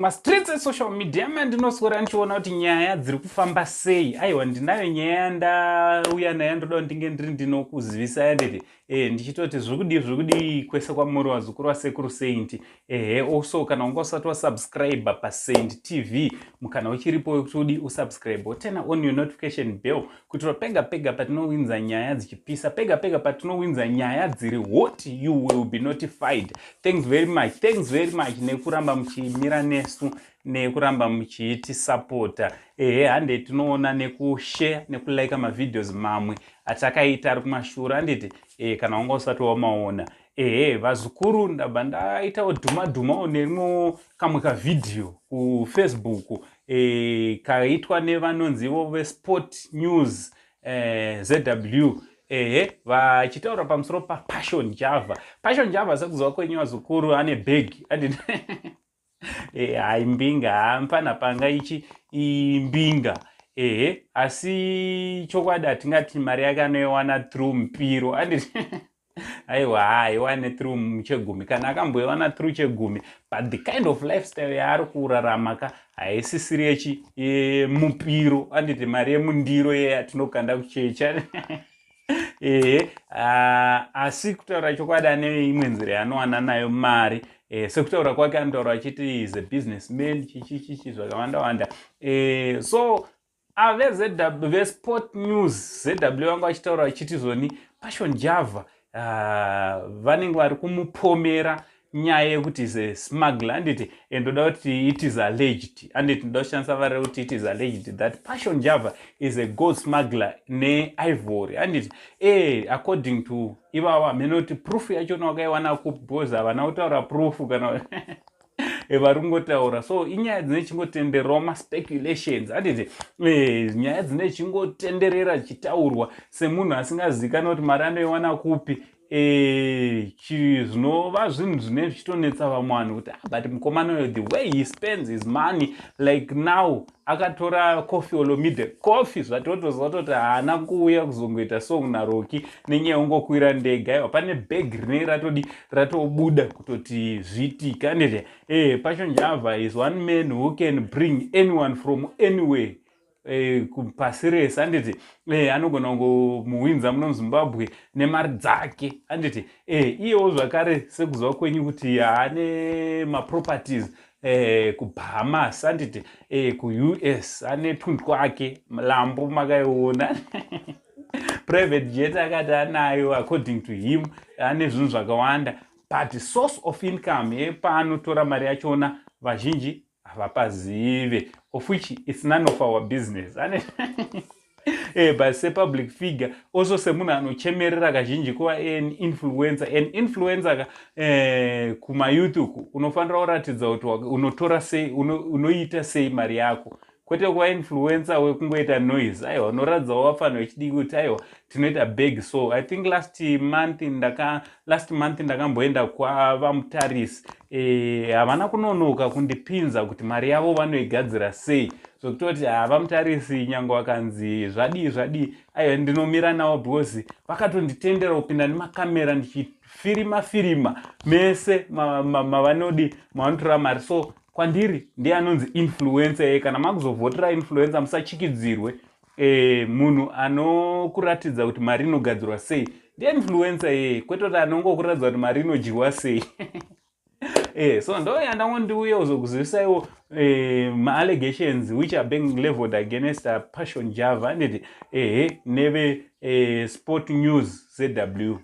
Streets social media mandinoswera ndichiona kuti nyaya dziri kufamba sei. Aiwa ndinayo nyaya ndauya nayo ndoda ndinge ndiri ndinokuzivisa nditi ndichitoti zvekudi kwese kwamuri wazukuru wasekuru Saint. Also kana unga usati wasubscribe paSaint TV mukana uchiripo kuti usubscribe wotena on your notification bell kuti pega patinowinza nyaya dzichipisa pega patinowinza nyaya dziri hot you will be notified. Thanks very much nekuramba muchimira nesu nekuramba muchiti supporta. Hande tinoona nekushare nekulike mavideos mamwe atakaita ari kumashura nditi kana unga usati wamaona. Vazukuru ndabva ndaitawo dhumadhumawo nerimo kamwe kavidhio kuFacebook kaitwa nevanonzivo veSport News ZW vachitaura pamusoro paPassion Java. Passion Java sekuziva kwenyu vazukuru ane bag mbinga hampana panga ichi imbinga asi chokwadi atingati mari yake anoiwana through mpiro aiwa haiwane through muchegumi kana akamboiwana through chegumi but the kind of lifestyle yaari kurarama haisisiri yechi mupiro anditi mari yemundiro yatinokanda kuchecha asi kutaura chokwadi ane imwe nzira yanowana nayo mari. Sekutaura kwake anotaura achiti is a businessman chichi zvakawanda. So ZW veSport News ZW vanga vachitaura vachiti zvoni Passion Java vanenge vari kumupomera nyaya yekuti is a smuggler anditi ndoda kuti it is alleged anditi ndoda kushandisa vari kuti it is alleged that Passion Java is a gold smuggler neIvory anditi according to ivava mene kuti proof yachona wakaiwana kubhoza havana kutaura proof kana varungotaura. So inyaya dzine chingotendererawo maspeculations anditi nyaya dzine chingotenderera chitaurwa semunhu asingazikana kuti mari anoiwana kupi. Zvinova zvinhu zvine zvichitonetsa vamwe vanhu kuti but mukomana uyo the way he spends his money like now akatora Kofi Olomide Kofi zvatotoziva kuti haana kuuya kuzongoita song naRocky nenyaya ungokwira ndege. Aiwa pane bag rine ratobuda kutoti zviitika nditi Passion Java is one man who can bring anyone from anywhere pasi rese anditi anogona kungomuwinza muno muZimbabwe nemari dzake anditi iyewo zvakare sekuziva kwenyu kuti ane maproperties kuBahamas anditi kuUS ane tunhu twake lambo makaiona private jet akati anayo according to him ane zvinhu zvakawanda but source of income yepaanotora mari yachona vazhinji havapazive of which it's none of our business but sepublic figure also semunhu anochemerera kazhinji kuva an influencer kumayouth uku unofanira kuratidza kuti unotora sei unoita sei mari yako kwete kuva influencer wekungoita noise. Aiwa unoratidzawo wafanira uchidii kuti aiwa tinoita bag. So I think last month ndakamboenda kwavamutarisi havana kunonoka kundipinza kuti mari yavo vanoigadzira sei zvokutoti havamutarisi nyange vakanzi zvadii aiwa ndinomira navo because vakatonditendera kupinda nemakamera ndichifirima mese mavanotora mari. So kwandiri ndiye anonzi influencer kana makuzovhotera influencer musachikidzirwe munhu anokuratidza kuti mari inogadzirwa sei ndiye influencer kwete kuti anongokuratidza kuti mari inodyiwa sei. So ndo yandangondiuya kuzokuzivisaiwo ma-allegations which are being leveled against Passion Java anditi neve Sport News ZW.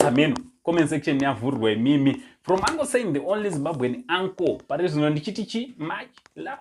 Amen. Comment section yavhurwa imimi from Uncle saying the only Zimbabwean uncle. Pari zvino ndichiti chi much love.